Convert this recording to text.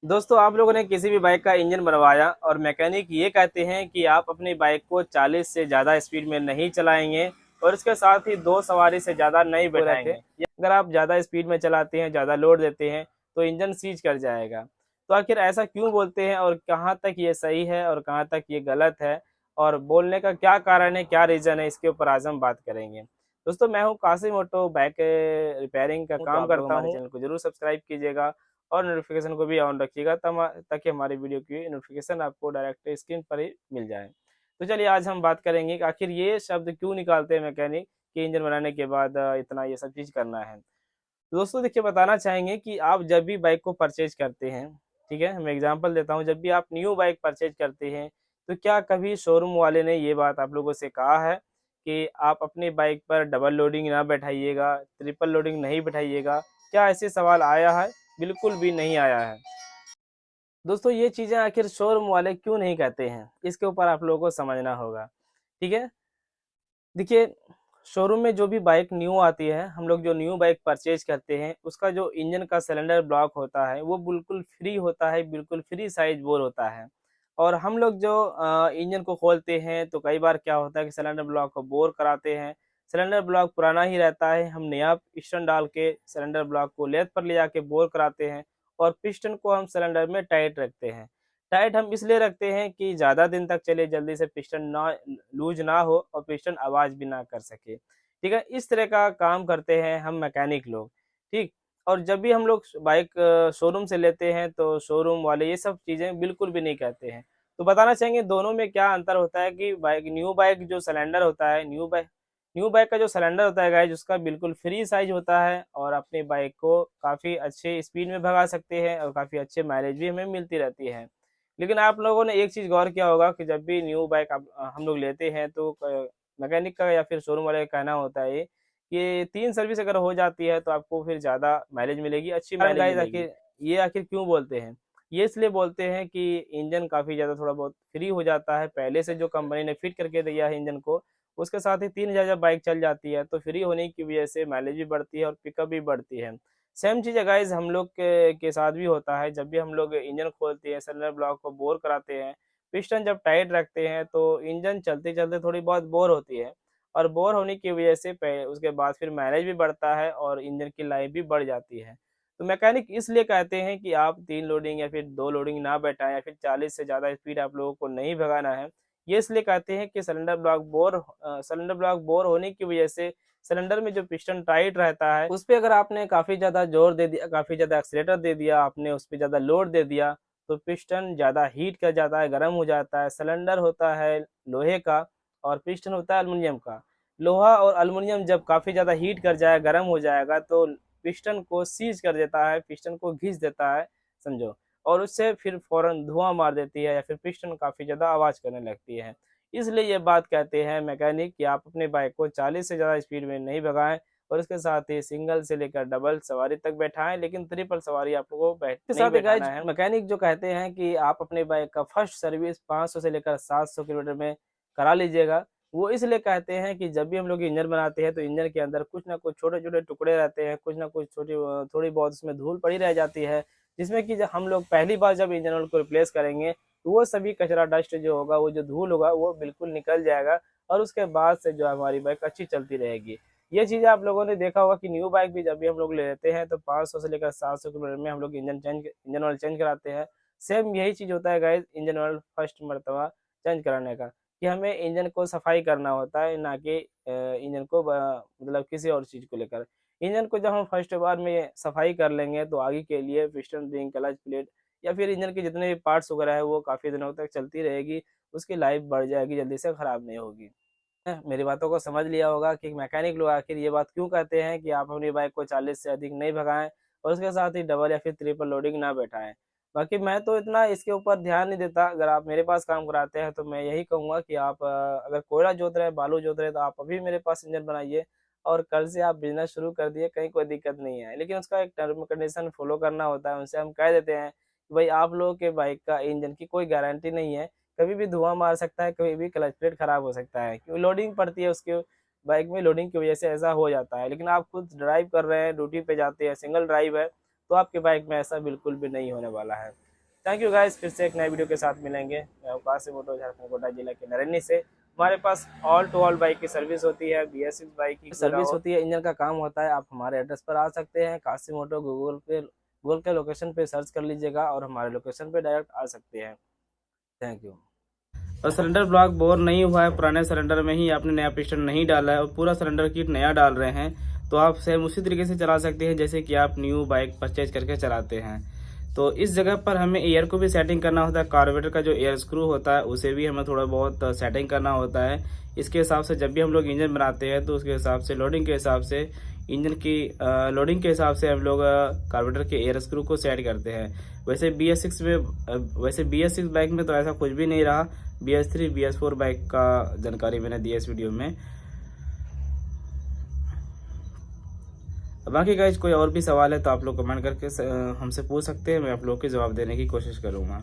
दोस्तों, आप लोगों ने किसी भी बाइक का इंजन बनवाया और मैकेनिक ये कहते हैं कि आप अपनी बाइक को 40 से ज़्यादा स्पीड में नहीं चलाएंगे और इसके साथ ही 2 सवारी से ज़्यादा नहीं बैठाएंगे। या अगर आप ज़्यादा स्पीड में चलाते हैं, ज़्यादा लोड देते हैं तो इंजन सीज कर जाएगा। तो आखिर ऐसा क्यों बोलते हैं और कहाँ तक ये सही है और कहाँ तक ये गलत है और बोलने का क्या कारण है, क्या रीज़न है, इसके ऊपर आज हम बात करेंगे। दोस्तों, मैं हूँ कासिम ऑटो, बाइक रिपेयरिंग का काम करता हूँ। हमारे चैनल को जरूर सब्सक्राइब कीजिएगा और नोटिफिकेशन को भी ऑन रखिएगा ताकि हमारी वीडियो की नोटिफिकेशन आपको डायरेक्ट स्क्रीन पर ही मिल जाए। तो चलिए आज हम बात करेंगे कि आखिर ये शब्द क्यों निकालते हैं मैकेनिक कि इंजन बनाने के बाद इतना ये सब चीज़ करना है। तो दोस्तों देखिए, बताना चाहेंगे कि आप जब भी बाइक को परचेज करते हैं, ठीक है, मैं एग्जांपल देता हूँ, जब भी आप न्यू बाइक परचेज करते हैं तो क्या कभी शोरूम वाले ने ये बात आप लोगों से कहा है कि आप अपनी बाइक पर डबल लोडिंग ना बैठाइएगा, ट्रिपल लोडिंग नहीं बैठाइएगा? क्या ऐसे सवाल आया है? बिल्कुल भी नहीं आया है। दोस्तों, ये चीज़ें आखिर शोरूम वाले क्यों नहीं कहते हैं, इसके ऊपर आप लोगों को समझना होगा। ठीक है, देखिए, शोरूम में जो भी बाइक न्यू आती है, हम लोग जो न्यू बाइक परचेज करते हैं उसका जो इंजन का सिलेंडर ब्लॉक होता है वो बिल्कुल फ्री होता है, बिल्कुल फ्री साइज बोर होता है। और हम लोग जो इंजन को खोलते हैं तो कई बार क्या होता है कि सिलेंडर ब्लॉक को बोर कराते हैं। सिलेंडर ब्लॉक पुराना ही रहता है, हम नया पिस्टन डाल के सिलेंडर ब्लॉक को लेथ पर ले जाके बोर कराते हैं और पिस्टन को हम सिलेंडर में टाइट रखते हैं। टाइट हम इसलिए रखते हैं कि ज़्यादा दिन तक चले, जल्दी से पिस्टन ना लूज ना हो और पिस्टन आवाज़ भी ना कर सके। ठीक है, इस तरह का काम करते हैं हम मैकेनिक लोग। ठीक, और जब भी हम लोग बाइक शोरूम से लेते हैं तो शोरूम वाले ये सब चीज़ें बिल्कुल भी नहीं कहते हैं। तो बताना चाहेंगे दोनों में क्या अंतर होता है कि बाइक जो सिलेंडर होता है, न्यू बाइक का जो सिलेंडर होता है गाइस, उसका बिल्कुल फ्री साइज होता है और अपनी बाइक को काफ़ी अच्छे स्पीड में भगा सकते हैं और काफ़ी अच्छे माइलेज भी हमें मिलती रहती है। लेकिन आप लोगों ने एक चीज़ गौर किया होगा कि जब भी न्यू बाइक हम लोग लेते हैं तो मैकेनिक का या फिर शोरूम वाले का कहना होता है ये कि 3 सर्विस अगर हो जाती है तो आपको फिर ज़्यादा माइलेज मिलेगी, अच्छी माइलेज गाइस मिलेगी। आखिर क्यों बोलते हैं? ये इसलिए बोलते हैं कि इंजन काफ़ी ज़्यादा थोड़ा बहुत फ्री हो जाता है, पहले से जो कंपनी ने फिट करके दिया है इंजन को, उसके साथ ही 3000 जब बाइक चल जाती है तो फ्री होने की वजह से माइलेज भी बढ़ती है और पिकअप भी बढ़ती है। सेम चीज़ है गाइस, हम लोग के साथ भी होता है। जब भी हम लोग इंजन खोलते हैं, सिलेंडर ब्लॉक को बोर कराते हैं, पिस्टन जब टाइट रखते हैं तो इंजन चलते-चलते थोड़ी बहुत बोर होती है और बोर होने की वजह से पै उसके बाद फिर माइलेज भी बढ़ता है और इंजन की लाइफ भी बढ़ जाती है। तो मैकेनिक इसलिए कहते हैं कि आप 3 लोडिंग या फिर 2 लोडिंग ना बैठाएँ या फिर 40 से ज़्यादा स्पीड आप लोगों को नहीं भगाना है। ये इसलिए कहते हैं कि सिलेंडर ब्लॉक बोर होने की वजह से सिलेंडर में जो पिस्टन टाइट रहता है, उस पे अगर आपने काफ़ी ज़्यादा जोर दे दिया, काफ़ी ज़्यादा एक्सीलरेटर दे दिया, आपने उस पे ज़्यादा लोड दे दिया, तो पिस्टन ज़्यादा हीट कर जाता है, गर्म हो जाता है। सिलेंडर होता है लोहे का और पिस्टन होता है एल्युमिनियम का। लोहा और एल्युमिनियम जब काफ़ी ज़्यादा हीट कर जाए, गर्म हो जाएगा तो पिस्टन को सीज कर देता है, पिस्टन को घिस देता है, समझो। और उससे फिर फ़ौरन धुआँ मार देती है या फिर पिस्टन काफ़ी ज़्यादा आवाज़ करने लगती है। इसलिए ये बात कहते हैं मैकेनिक कि आप अपने बाइक को 40 से ज़्यादा स्पीड में नहीं भगाएँ और इसके साथ ही सिंगल से लेकर डबल सवारी तक बैठाएँ, लेकिन ट्रिपल सवारी आप लोगों को नहीं बैठाना है। मैकेनिक जो कहते हैं कि आप अपने बाइक का फर्स्ट सर्विस 500 से लेकर 700 किलोमीटर में करा लीजिएगा। वो इसलिए कहते हैं कि जब भी हम लोग इंजन बनाते हैं तो इंजन के अंदर कुछ ना कुछ छोटे-छोटे टुकड़े रहते हैं, कुछ ना कुछ थोड़ी बहुत उसमें धूल पड़ी रह जाती है, जिसमें कि जब हम लोग पहली बार जब इंजन ऑयल को रिप्लेस करेंगे तो वो सभी कचरा डस्ट जो होगा, वो जो धूल होगा वो बिल्कुल निकल जाएगा और उसके बाद से जो हमारी बाइक अच्छी चलती रहेगी। ये चीज़ आप लोगों ने देखा होगा कि न्यू बाइक भी जब भी हम लोग लेते हैं तो 500 से लेकर 700 किलोमीटर में हम लोग इंजन ऑयल चेंज कराते हैं। सेम यही चीज़ होता है गाइस, इंजन ऑयल फर्स्ट मर्तबा चेंज कराने का, कि हमें इंजन को सफाई करना होता है, ना कि इंजन को मतलब किसी और चीज़ को लेकर। इंजन को जब हम फर्स्ट बार में सफाई कर लेंगे तो आगे के लिए पिस्टन रिंग, क्लच प्लेट या फिर इंजन के जितने भी पार्ट्स वगैरह है वो काफ़ी दिनों तक चलती रहेगी, उसकी लाइफ बढ़ जाएगी, जल्दी से ख़राब नहीं होगी। मेरी बातों को समझ लिया होगा कि मैकेनिक लोग आखिर ये बात क्यों कहते हैं कि आप अपनी बाइक को 40 से अधिक नहीं भगाएँ और उसके साथ ही डबल या फिर ट्रिपल लोडिंग ना बैठाएँ। बाकी मैं तो इतना इसके ऊपर ध्यान नहीं देता, अगर आप मेरे पास काम कराते हैं तो मैं यही कहूँगा कि आप अगर कोयला जोत रहे हैं, बालू जोत रहे हैं तो आप अभी मेरे पास इंजन बनाइए और कल से आप बिज़नेस शुरू कर दिए, कहीं कोई दिक्कत नहीं है। लेकिन उसका एक टर्म कंडीशन फ़ॉलो करना होता है, उनसे हम कह देते हैं कि भाई आप लोगों के बाइक का इंजन की कोई गारंटी नहीं है, कभी भी धुआँ मार सकता है, कभी भी क्लच प्लेट खराब हो सकता है, क्योंकि लोडिंग पड़ती है उसके बाइक में, लोडिंग की वजह से ऐसा हो जाता है। लेकिन आप खुद ड्राइव कर रहे हैं, ड्यूटी पे जाते हैं, सिंगल ड्राइव है, तो आपकी बाइक में ऐसा बिल्कुल भी नहीं होने वाला है। थैंक यू गाइस, फिर से एक नए वीडियो के साथ मिलेंगे। मैं कासिम मोटो, झारखंड कोटा जिला के नरैनी से। हमारे पास ऑल टू ऑल बाइक की सर्विस होती है, BS6 बाइक की सर्विस होती है, इंजन का काम होता है। आप हमारे एड्रेस पर आ सकते हैं, कासिम मोटो। गूगल के लोकेशन पे सर्च कर लीजिएगा और हमारे लोकेशन पे डायरेक्ट आ सकते हैं। Thank you. और सिलेंडर ब्लॉक बोर नहीं हुआ है, पुराने सिलेंडर में ही आपने नया पिस्टन नहीं डाला है और पूरा सिलेंडर किट नया डाल रहे हैं, तो आप सेम उसी तरीके से चला सकते हैं जैसे कि आप न्यू बाइक परचेज करके चलाते हैं। तो इस जगह पर हमें एयर को भी सेटिंग करना होता है। कार्बोरेटर का जो एयर स्क्रू होता है उसे भी हमें थोड़ा बहुत सेटिंग करना होता है। इसके हिसाब से जब भी हम लोग इंजन बनाते हैं तो उसके हिसाब से लोडिंग के हिसाब से इंजन की लोडिंग के हिसाब से हम लोग कार्बोरेटर के एयर स्क्रू को सेट करते हैं। वैसे BS6 बाइक में तो ऐसा कुछ भी नहीं रहा। BS3 BS4 बाइक का जानकारी मैंने दिया इस वीडियो में। बाकी गाइस कोई और भी सवाल है तो आप लोग कमेंट करके हमसे पूछ सकते हैं, मैं आप लोग के जवाब देने की कोशिश करूंगा।